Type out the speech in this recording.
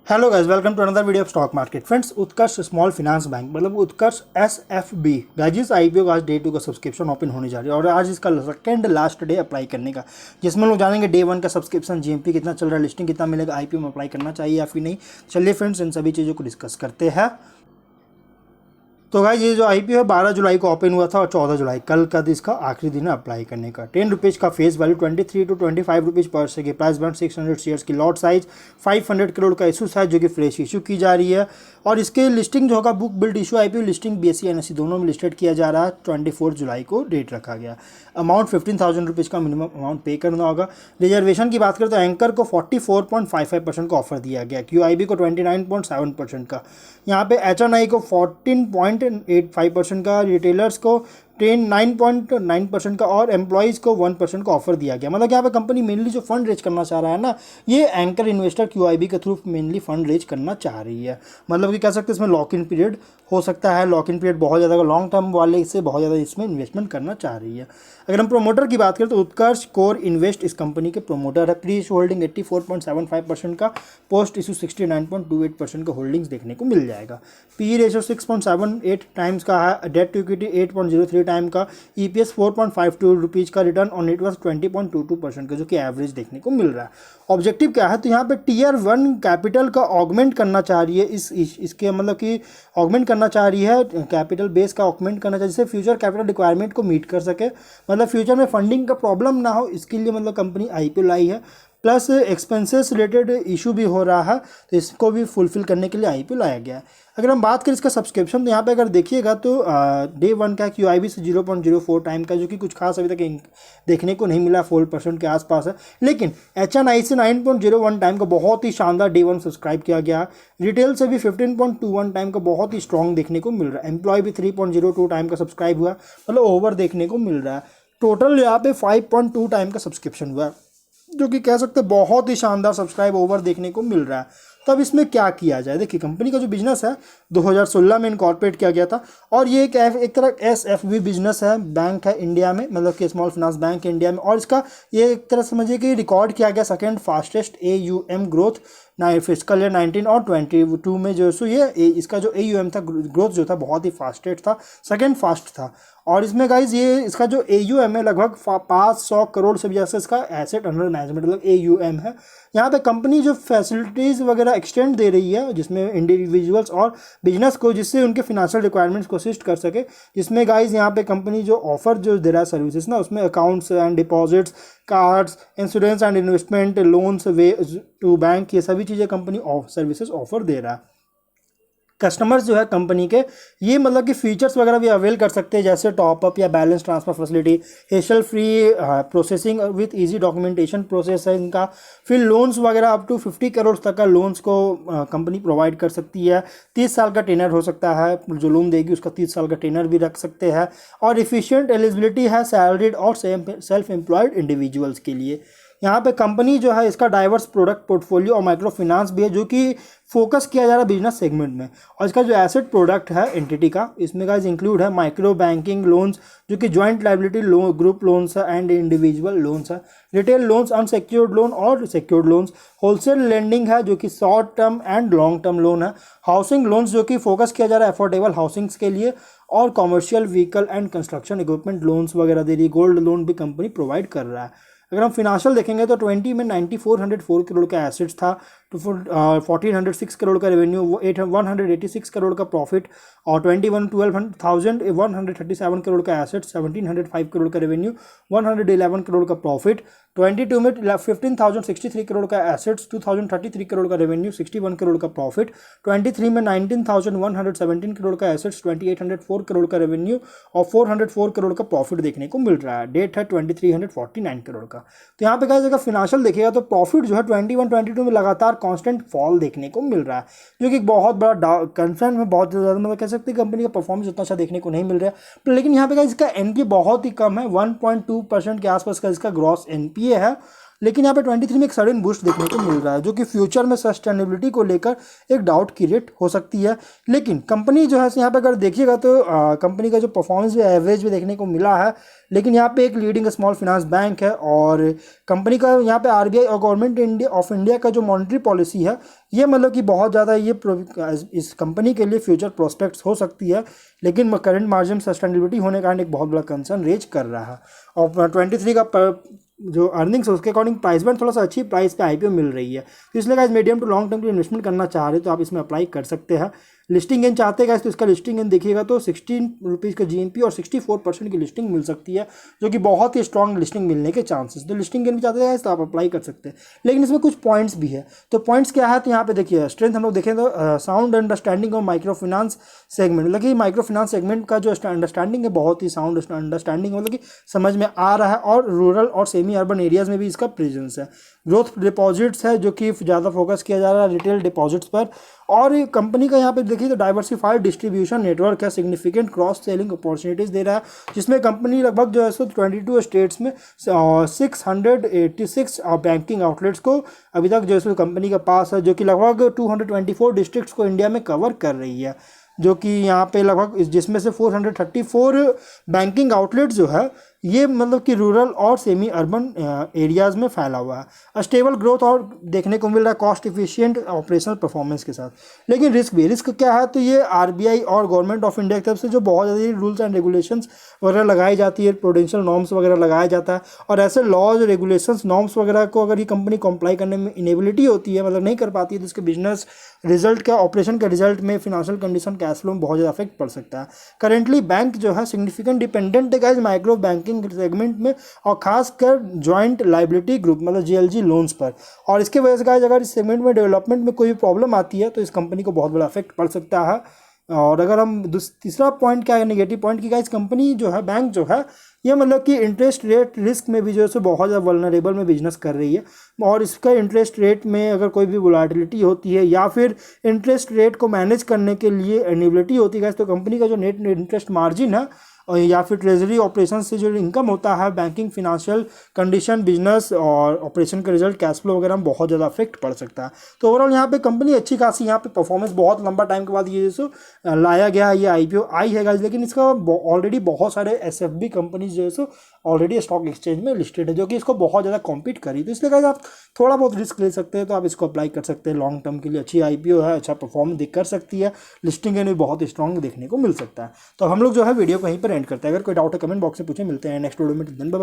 Hello guys, welcome to another video of stock market. Friends, Utkarsh small finance bank मतलब Utkarsh SFB guys IPO का आज day 2 का subscription open होने जा रही है और आज इसका सेकंड लास्ट डे अप्लाई करने का, जिसमें लोग जानेंगे डे 1 का सब्सक्रिप्शन GMP कितना चल रहा है, लिस्टिंग कितना मिलेगा, आईपीओ में अप्लाई करना चाहिए या फिर नहीं। चलिए फ्रेंड्स, इन सभी चीज़ों को डिस्कस करते हैं। तो गाइस ये जो आईपीओ है 12 जुलाई को ओपन हुआ था और 14 जुलाई कल का इसका आखिरी दिन है अप्लाई करने का। 10 रुपीज़ का फेस वैल्यू 23 to 25 रुपीज़ पर शेयर की प्राइस बैंड 600 शेयर्स की लॉट साइज 500 करोड़ का इशू साइज जो कि फ्रेश इशू की जा रही है। और इसके लिस्टिंग जो होगा book build issue IPO listing BSE NSE दोनों में लिस्टेड किया जा रहा है। 24 जुलाई को डेट रखा गया। अमाउंट 15,000 रुपीज़ का मिनिमम अमाउंट पे करना होगा। रिजर्वेशन की बात करें तो एंकर को 44.55% का ऑफर दिया गया, QIB को 29.7% का, यहाँ पे HNI को 14.85% का, रिटेलर्स को 9.9% का और एम्प्लॉयज़ को 1% का ऑफर दिया गया। मतलब यहाँ पे कंपनी मेनली जो फंड रेज करना चाह रहा है ना, ये एंकर इन्वेस्टर QIB के थ्रू मेनली फंड रेज करना चाह रही है। मतलब कि कह सकते हैं इसमें लॉक इन पीरियड हो सकता है, लॉक इन पीरियड बहुत ज़्यादा लॉन्ग टर्म वाले से बहुत ज़्यादा इसमें इन्वेस्टमेंट करना चाह रही है। अगर हम प्रोमोटर की बात करें तो उत्कर्ष कोर इन्वेस्ट इस कंपनी के प्रोमोटर है। प्री इशू होल्डिंग 84.75% का, पोस्ट इशू 69.28% का होल्डिंग्स देखने को मिल जाएगा। PE रेशो 6.78 टाइम्स का है, डेट टू इक्विटी 8.03 टाइम का, EPS 4.52 रुपीज़ का, रिटर्न ऑन नेटवर्थ 20.22% का जो कि एवरेज देखने को मिल रहा है। ऑब्जेक्टिव क्या है तो यहाँ पे Tier 1 कैपिटल का ऑगमेंट करना चाह रही है, इसके मतलब कि ऑगमेंट करना चाह रही है, कैपिटल बेस का ऑगमेंट करना चाहिए जिससे फ्यूचर कैपिटल रिक्वायरमेंट को मीट कर सके, मतलब फ्यूचर में फंडिंग का प्रॉब्लम ना हो, इसके लिए मतलब कंपनी IPO लाई है। प्लस एक्सपेंसेस रिलेटेड इशू भी हो रहा है तो इसको भी फुलफिल करने के लिए IPO लाया गया है। अगर हम बात करें इसका सब्सक्रिप्शन तो यहाँ पे अगर देखिएगा तो डे 1 का QIB से 0.04 टाइम का, जो कि कुछ खास अभी तक देखने को नहीं मिला, 4% के आसपास है। लेकिन HNI से 9.01 टाइम का बहुत ही शानदार डे 1 सब्सक्राइब किया गया। रिटेल से भी 15.21 टाइम का बहुत ही स्ट्रॉन्ग देखने को मिल रहा है। एम्प्लॉय भी 3.02 टाइम का सब्सक्राइब हुआ, मतलब ओवर देखने को मिल रहा है। टोटल यहाँ पे 5.2 टाइम का सब्सक्रिप्शन हुआ, जो कि कह सकते हैं बहुत ही शानदार सब्सक्राइब ओवर देखने को मिल रहा है। तो अब इसमें क्या किया जाए, देखिए कंपनी का जो बिजनेस है 2016 में इनकॉर्पोरेट किया गया था और ये एक तरह SFB बिजनेस है, बैंक है इंडिया में, मतलब कि स्मॉल फाइनेंस बैंक है इंडिया में। और इसका ये एक तरह समझिए कि रिकॉर्ड किया गया second fastest AUM growth physical year 19 और 22 में जो सो ये इसका जो AUM था ग्रोथ जो था बहुत ही फास्टेस्ट था, सेकंड फास्ट था। और इसमें गाइज ये इसका जो AUM है लगभग 500 करोड़ से भी ज़्यादा इसका एसेट अंडर मैनेजमेंट मतलब AUM है। यहाँ पे कंपनी जो फैसिलिटीज़ वगैरह एक्सटेंड दे रही है जिसमें इंडिविजुअल्स और बिजनेस को, जिससे उनके फिनेंशियल रिक्वायरमेंट्स को असिस्ट कर सके, जिसमें गाइज यहाँ पे कंपनी जो ऑफर जो दे रहा है सर्विसेज ना, उसमें accounts and deposits, cards, insurance and investment, loans, way to bank, ये सभी चीज़ें कंपनी सर्विसेज ऑफर दे रहा है। कस्टमर्स जो है कंपनी के ये मतलब कि फीचर्स वगैरह भी अवेल कर सकते हैं, जैसे टॉपअप या balance transfer facility, hassle free processing with easy documentation process है इनका। फिर लोन्स वगैरह अप टू 50 करोड़ तक का लोन्स को कंपनी प्रोवाइड कर सकती है। 30 साल का टेनर हो सकता है, जो लोन देगी उसका 30 साल का टेनर भी रख सकते हैं। और इफिशियंट एलिजिबिलिटी है सैलरीड और सेल्फ एम्प्लॉयड इंडिविजुअल्स के लिए। यहाँ पे कंपनी जो है इसका डाइवर्स प्रोडक्ट पोर्टफोलियो और माइक्रो फाइनेंस भी है, जो कि फोकस किया जा रहा है बिजनेस सेगमेंट में। और इसका जो एसेट प्रोडक्ट है एंटिटी का, इसमें गाइस इंक्लूड है माइक्रो बैंकिंग लोन्स, जो कि जॉइंट लाइबिलिटी ग्रुप लोन्स है एंड इंडिविजुअल लोन्स है, रिटेल लोन्स, अनसिक्योर्ड लोन और सिक्योर्ड लोन्स, होलसेल लेंडिंग है जो कि short term and long term loan है, हाउसिंग लोन्स जो कि फोकस किया जा रहा है अफोर्डेबल हाउसिंग्स के लिए, और commercial vehicle and construction equipment loans वगैरह दे रही है। गोल्ड लोन भी कंपनी प्रोवाइड कर रहा है। अगर हम फिनेंशियल देखेंगे तो 20 में 9404 करोड़ का एसेट्स था, तो 1406 करोड़ का रेवेन्यू, 186 करोड़ का प्रॉफिट, और 12137 करोड़ का एसेट्स, 1705 करोड़ का रेवेन्यू, 111 करोड़ का प्रॉफिट। 22 में 15,063 करोड़ का एसेट्स, 2033 करोड़ का रेवेन्यू, 61 करोड़ का प्रॉफिट। 23 में 19,117 करोड़ का एसेट्स, 2804 करोड़ का रेवेन्यू और 404 करोड़ का प्रॉफिट देखने को मिल रहा है। डेट है 2349 करोड़ का। तो यहाँ पे गाइस अगर फिनेंशियल देखिएगा तो प्रॉफिट जो है 21-22 में लगातार कांस्टेंट फॉल देखने को मिल रहा है, जो कि एक बहुत बड़ा कंसर्न में बहुत ज़्यादा, मतलब कह सकते हैं कंपनी का परफॉर्मेंस उतना अच्छा देखने को नहीं मिल रहा है। लेकिन यहाँ पे गाइस इसका NPA बहुत ही कम है, 1.2% के आसपास का इसका ग्रॉस NPA है, लेकिन यहाँ पे 23 में एक सडन बूस्ट देखने को मिल रहा है, जो कि फ्यूचर में सस्टेनेबिलिटी को लेकर एक डाउट क्रिएट हो सकती है। लेकिन कंपनी जो है यहाँ पे अगर देखिएगा तो कंपनी का जो परफॉर्मेंस भी एवरेज भी देखने को मिला है। लेकिन यहाँ पे एक लीडिंग स्मॉल फाइनेंस बैंक है, और कंपनी का यहाँ पे आरबीआई और गवर्नमेंट ऑफ इंडिया का जो मॉनेटरी पॉलिसी है, ये मतलब कि बहुत ज़्यादा ये इस कंपनी के लिए फ्यूचर प्रोस्पेक्ट्स हो सकती है। लेकिन करंट मार्जिन सस्टेनेबिलिटी होने के कारण एक बहुत बड़ा कंसर्न रेज कर रहा है। और 23 का जो अर्निंग्स है उसके अकॉर्डिंग प्राइस बैंड थोड़ा सा अच्छी प्राइस पे आईपीओ मिल रही है। तो इसलिए guys medium to long term के लिए इन्वेस्टमेंट करना चाह रहे तो आप इसमें अप्लाई कर सकते हैं। लिस्टिंग गेन चाहते हैं गाइस तो इसका लिस्टिंग गेन देखिएगा तो 16 रुपीज़ का जीएनपी और 64% की लिस्टिंग मिल सकती है, जो कि बहुत ही स्ट्रॉन्ग लिस्टिंग मिलने के चांसेस। तो लिस्टिंग गेन भी चाहते हैं गाइस तो आप अप्लाई कर सकते हैं। लेकिन इसमें कुछ पॉइंट्स भी है। तो पॉइंट्स क्या है, तो यहाँ पे देखिए स्ट्रेंथ हम लोग देखें तो sound understanding of micro finance segment, मतलब कि माइक्रो फाइनेंस सेगमेंट का जो अंडरस्टैंडिंग है बहुत ही साउंड अंडरस्टैंडिंग, मतलब कि समझ में आ रहा है, और रूरल और सेमी अर्बन एरियाज में भी इसका प्रेजेंस है। ग्रोथ डिपॉजिट्स है जो कि ज़्यादा फोकस किया जा रहा है रिटेल डिपॉजिट्स पर। और कंपनी का यहाँ पे देखिए तो डाइवर्सिफाइड डिस्ट्रीब्यूशन नेटवर्क है, सिग्निफिकेंट क्रॉस सेलिंग अपॉर्चुनिटीज़ दे रहा है, जिसमें कंपनी लगभग जो है सो 22 स्टेट्स में 686 बैंकिंग आउटलेट्स को अभी तक जो है सो कंपनी के पास है, जो कि लगभग 224 डिस्ट्रिक्ट्स को इंडिया में कवर कर रही है। जो कि यहाँ पे लगभग जिसमें से 434 बैंकिंग आउटलेट्स जो है ये मतलब कि रूरल और सेमी अर्बन एरियाज़ में फैला हुआ है। स्टेबल ग्रोथ और देखने को मिल रहा है कॉस्ट इफिशिएंट ऑपरेशनल परफॉर्मेंस के साथ। लेकिन रिस्क क्या है, तो ये आरबीआई और गवर्नमेंट ऑफ इंडिया की तरफ से जो बहुत ज़्यादा रूल्स एंड रेगुलेशंस वगैरह लगाई जाती है, प्रूडेंशियल नॉर्म्स वगैरह लगाया जाता है, और ऐसे लॉज रेगुलेशंस नॉर्म्स वगैरह को अगर ये कंपनी कंप्लाई करने में इनेबिलिटी होती है, मतलब नहीं कर पाती है, तो इसके बिजनेस रिजल्ट का ऑपरेशन के रिजल्ट में फिनेंशियल कंडीशन कैश फ्लो में बहुत ज़्यादा इफेक्ट पड़ सकता है। करेंटली बैंक जो है सिग्निफिकेंट डिपेंडेंट है गाइस माइक्रो बैंकिंग सेगमेंट में, और खासकर जॉइंट लाइबिलिटी ग्रुप मतलब जीएलजी लोन्स पर। और इसके वजह से गाइस अगर इस सेगमेंट में डेवलपमेंट में कोई भी प्रॉब्लम आती है तो इस कंपनी को बहुत बड़ा इफेक्ट पड़ सकता है। और अगर हम तीसरा पॉइंट क्या है नेगेटिव पॉइंट की गाइस, कंपनी जो है बैंक जो है ये मतलब कि इंटरेस्ट रेट रिस्क में भी जो है सो बहुत ज़्यादा वल्नरेबल में बिजनेस कर रही है। और इसका इंटरेस्ट रेट में अगर कोई भी वोलेटिलिटी होती है या फिर इंटरेस्ट रेट को मैनेज करने के लिए एनिबिलिटी होती है तो कंपनी का जो नेट इंटरेस्ट मार्जिन है और या फिर ट्रेजरी ऑपरेशन से जो इनकम होता है, बैंकिंग फिनेंशियल कंडीशन बिजनेस और ऑपरेशन का रिजल्ट कैश फ्लो वगैरह में बहुत ज़्यादा इफेक्ट पड़ सकता है। तो ओवरऑल यहाँ पे कंपनी अच्छी खासी यहाँ पे परफॉर्मेंस बहुत लंबा टाइम के बाद ये जैसे लाया गया है, ये आईपीओ आई है गाइस। लेकिन इसका ऑलरेडी बहुत सारे एसएफबी कंपनीज जो है सो ऑलरेडी स्टॉक एक्सचेंज में लिस्टेड है, जो कि इसको बहुत ज़्यादा कॉम्पीट करी। तो इसलिए गाइस आप थोड़ा बहुत रिस्क ले सकते हैं, तो आप इसको अप्लाई कर सकते हैं। लॉन्ग टर्म के लिए अच्छी आईपीओ है, अच्छा परफॉर्मेंस कर सकती है, लिस्टिंग भी बहुत स्ट्रॉन्ग देखने को मिल सकता है। तो हम लोग जो है वीडियो को यहीं पर एंड करते हैं। अगर कोई डाउट है कमेंट बॉक्स में पूछे, मिलते हैं नेक्स्ट वीडियो में। Bye bye.